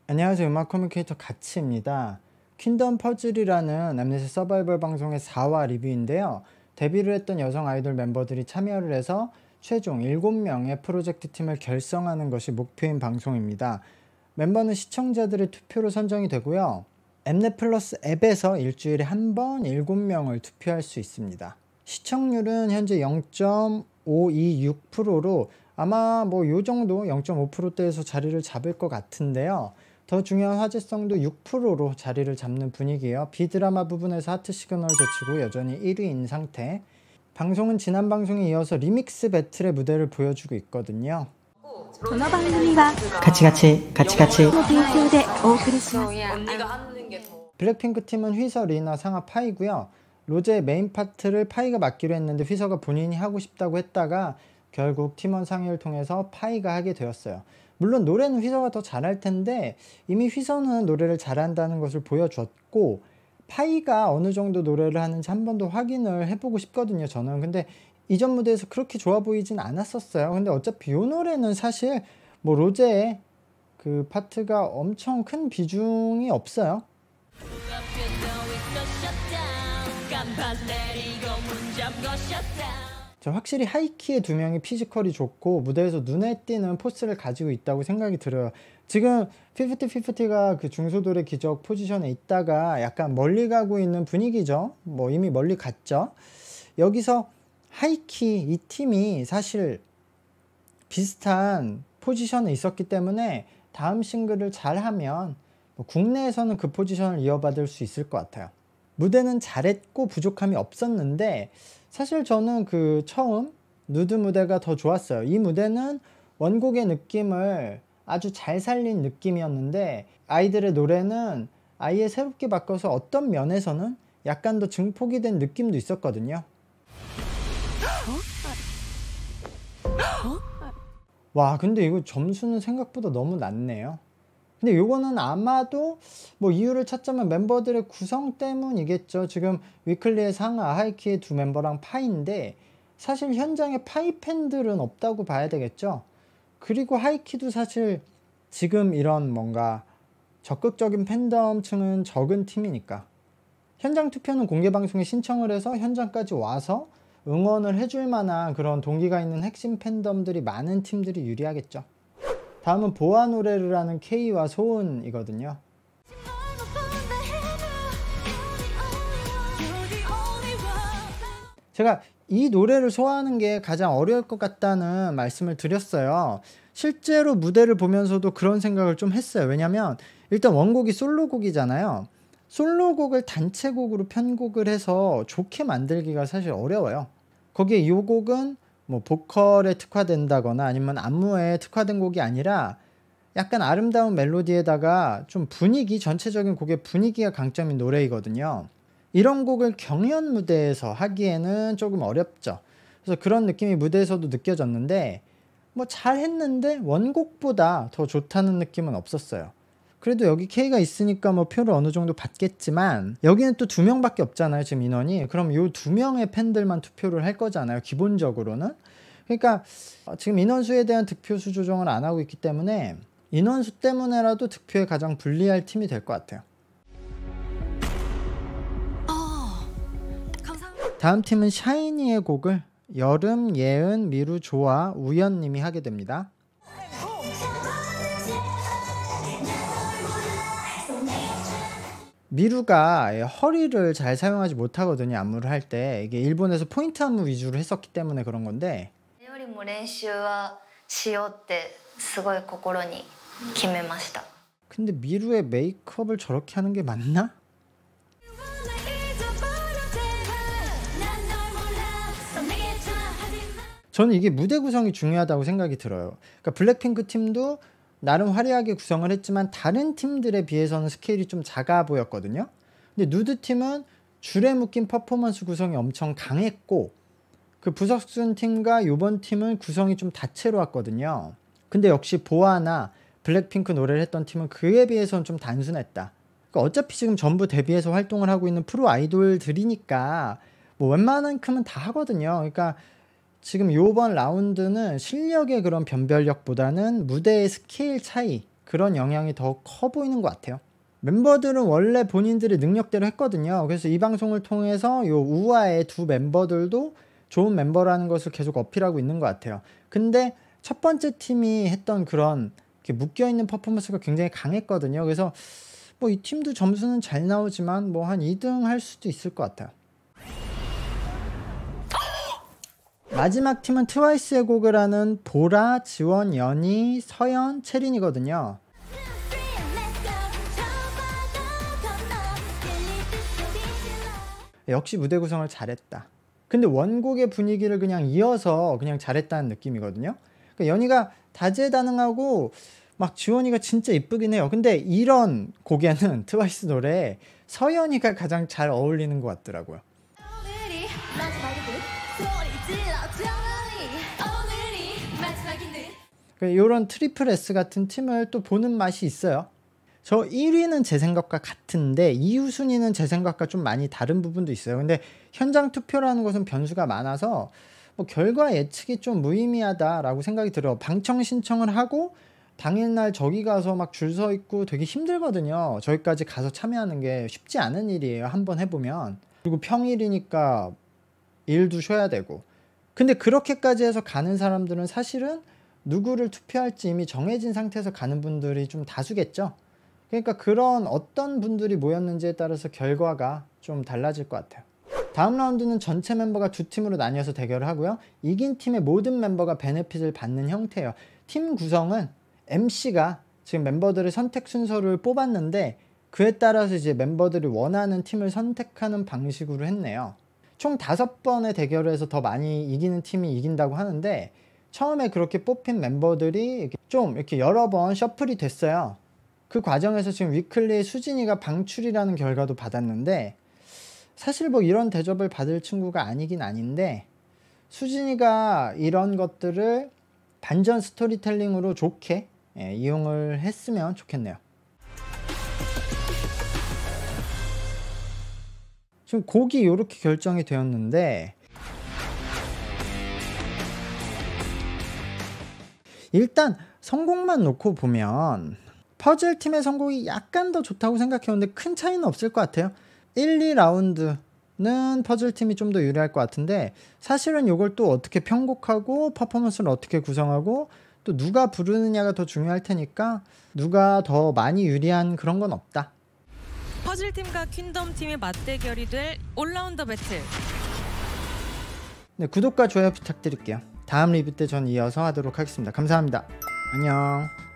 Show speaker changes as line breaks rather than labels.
안녕하세요. 음악 커뮤니케이터 가치입니다. 퀸덤 퍼즐이라는 엠넷의 서바이벌 방송의 4화 리뷰인데요. 데뷔를 했던 여성 아이돌 멤버들이 참여를 해서 최종 7명의 프로젝트 팀을 결성하는 것이 목표인 방송입니다. 멤버는 시청자들의 투표로 선정이 되고요. 엠넷 플러스 앱에서 일주일에 한 번 7명을 투표할 수 있습니다. 시청률은 현재 0.526%로 아마 요 정도 0.5%대에서 자리를 잡을 것 같은데요. 더 중요한 화제성도 6%로 자리를 잡는 분위기예요. 비드라마 부분에서 하트 시그널 제치고 여전히 1위인 상태. 방송은 지난 방송에 이어서 리믹스 배틀의 무대를 보여주고 있거든요. 블랙핑크 팀은 휘서, 리나, 상아, 파이고요. 로제의 메인 파트를 파이가 맡기로 했는데 휘서가 본인이 하고 싶다고 했다가 결국 팀원 상의를 통해서 파이가 하게 되었어요. 물론 노래는 휘서가 더 잘할 텐데 이미 휘서는 노래를 잘한다는 것을 보여줬고 파이가 어느 정도 노래를 하는지 한 번 더 확인을 해보고 싶거든요. 저는 근데 이전 무대에서 그렇게 좋아 보이진 않았었어요. 근데 어차피 이 노래는 사실 로제의 그 파트가 엄청 큰 비중이 없어요. 확실히 하이키의 두 명이 피지컬이 좋고 무대에서 눈에 띄는 포스를 가지고 있다고 생각이 들어요. 지금 50-50가 그 중소돌의 기적 포지션에 있다가 약간 멀리 가고 있는 분위기죠. 이미 멀리 갔죠. 여기서 하이키 이 팀이 사실 비슷한 포지션에 있었기 때문에 다음 싱글을 잘하면 국내에서는 그 포지션을 이어받을 수 있을 것 같아요. 무대는 잘했고 부족함이 없었는데 사실 저는 그 처음 누드 무대가 더 좋았어요. 이 무대는 원곡의 느낌을 아주 잘 살린 느낌이었는데 아이들의 노래는 아예 새롭게 바꿔서 어떤 면에서는 약간 더 증폭이 된 느낌도 있었거든요. 와, 근데 이거 점수는 생각보다 너무 낮네요. 근데 요거는 아마도 이유를 찾자면 멤버들의 구성 때문이겠죠. 지금 위클리의 상아, 하이키의 두 멤버랑 파이인데 사실 현장에 파이 팬들은 없다고 봐야 되겠죠. 그리고 하이키도 사실 지금 이런 뭔가 적극적인 팬덤층은 적은 팀이니까 현장 투표는 공개 방송에 신청을 해서 현장까지 와서 응원을 해줄 만한 그런 동기가 있는 핵심 팬덤들이 많은 팀들이 유리하겠죠. 다음은 보아 노래르라는 K와 소은이거든요. 제가 이 노래를 소화하는 게 가장 어려울 것 같다는 말씀을 드렸어요. 실제로 무대를 보면서도 그런 생각을 좀 했어요. 왜냐면 일단 원곡이 솔로곡이잖아요. 솔로곡을 단체곡으로 편곡을 해서 좋게 만들기가 사실 어려워요. 거기에 이 곡은 보컬에 특화된다거나 아니면 안무에 특화된 곡이 아니라 약간 아름다운 멜로디에다가 좀 분위기, 전체적인 곡의 분위기가 강점인 노래이거든요. 이런 곡을 경연 무대에서 하기에는 조금 어렵죠. 그래서 그런 느낌이 무대에서도 느껴졌는데 잘했는데 원곡보다 더 좋다는 느낌은 없었어요. 그래도 여기 K가 있으니까 표를 어느 정도 받겠지만 여기는 또 2명밖에 없잖아요. 지금 인원이. 그럼 요 2명의 팬들만 투표를 할 거잖아요. 기본적으로는. 그러니까 지금 인원수에 대한 득표수 조정을 안 하고 있기 때문에 인원수 때문에라도 득표에 가장 불리할 팀이 될 것 같아요. 다음 팀은 샤이니의 곡을 여름, 예은, 미루, 조아, 우연님이 하게 됩니다. 미루가 허리를 잘 사용하지 못하거든요. 안무를 할 때. 이게 일본에서 포인트 안무 위주로 했었기 때문에 그런 건데 근데 미루의 메이크업을 저렇게 하는 게 맞나? 저는 이게 무대 구성이 중요하다고 생각이 들어요. 그러니까 블랙핑크 팀도 나름 화려하게 구성을 했지만 다른 팀들에 비해서는 스케일이 좀 작아 보였거든요. 근데 누드 팀은 줄에 묶인 퍼포먼스 구성이 엄청 강했고 그 부석순 팀과 요번 팀은 구성이 좀 다채로 왔거든요. 근데 역시 보아나 블랙핑크 노래를 했던 팀은 그에 비해서는 좀 단순했다. 그러니까 어차피 지금 전부 데뷔해서 활동을 하고 있는 프로 아이돌들이니까 웬만한큼은 다 하거든요. 그러니까 지금 요번 라운드는 실력의 그런 변별력보다는 무대의 스케일 차이, 그런 영향이 더 커 보이는 것 같아요. 멤버들은 원래 본인들의 능력대로 했거든요. 그래서 이 방송을 통해서 요 우아의 두 멤버들도 좋은 멤버라는 것을 계속 어필하고 있는 것 같아요. 근데 첫 번째 팀이 했던 그런 이렇게 묶여있는 퍼포먼스가 굉장히 강했거든요. 그래서 뭐 이 팀도 점수는 잘 나오지만 뭐 한 2등 할 수도 있을 것 같아요. 마지막 팀은 트와이스의 곡을 하는 보라, 지원, 연희, 서연, 채린이거든요. 역시 무대 구성을 잘했다. 근데 원곡의 분위기를 그냥 이어서 그냥 잘했다는 느낌이거든요. 그러니까 연희가 다재다능하고 막 지원이가 진짜 이쁘긴 해요. 근데 이런 곡에는 트와이스 노래에 서연이가 가장 잘 어울리는 것 같더라고요. 이런 트리플 S 같은 팀을 또 보는 맛이 있어요. 저 1위는 제 생각과 같은데 2위 순위는 제 생각과 좀 많이 다른 부분도 있어요. 근데 현장 투표라는 것은 변수가 많아서 뭐 결과 예측이 좀 무의미하다라고 생각이 들어요. 방청 신청을 하고 당일날 저기 가서 막 줄 서 있고 되게 힘들거든요. 저기까지 가서 참여하는 게 쉽지 않은 일이에요. 한번 해보면. 그리고 평일이니까 일도 쉬어야 되고. 근데 그렇게까지 해서 가는 사람들은 사실은 누구를 투표할지 이미 정해진 상태에서 가는 분들이 좀 다수겠죠. 그러니까 그런 어떤 분들이 모였는지에 따라서 결과가 좀 달라질 것 같아요. 다음 라운드는 전체 멤버가 두 팀으로 나뉘어서 대결을 하고요. 이긴 팀의 모든 멤버가 베네핏을 받는 형태예요. 팀 구성은 MC가 지금 멤버들의 선택 순서를 뽑았는데 그에 따라서 이제 멤버들이 원하는 팀을 선택하는 방식으로 했네요. 총 5번의 대결을 해서 더 많이 이기는 팀이 이긴다고 하는데 처음에 그렇게 뽑힌 멤버들이 좀 이렇게 여러 번 셔플이 됐어요. 그 과정에서 지금 위클리 수진이가 방출이라는 결과도 받았는데 사실 뭐 이런 대접을 받을 친구가 아니긴 아닌데 수진이가 이런 것들을 반전 스토리텔링으로 좋게 이용을 했으면 좋겠네요. 지금 곡이 이렇게 결정이 되었는데 일단 선곡만 놓고 보면 퍼즐팀의 선곡이 약간 더 좋다고 생각해오는데 큰 차이는 없을 것 같아요. 1, 2라운드는 퍼즐팀이 좀 더 유리할 것 같은데 사실은 이걸 또 어떻게 편곡하고 퍼포먼스를 어떻게 구성하고 또 누가 부르느냐가 더 중요할 테니까 누가 더 많이 유리한 그런 건 없다.
퍼즐팀과 퀸덤팀의 맞대결이 될 올라운더 배틀.
네, 구독과 좋아요 부탁드릴게요. 다음 리뷰 때 전 이어서 하도록 하겠습니다. 감사합니다. 안녕.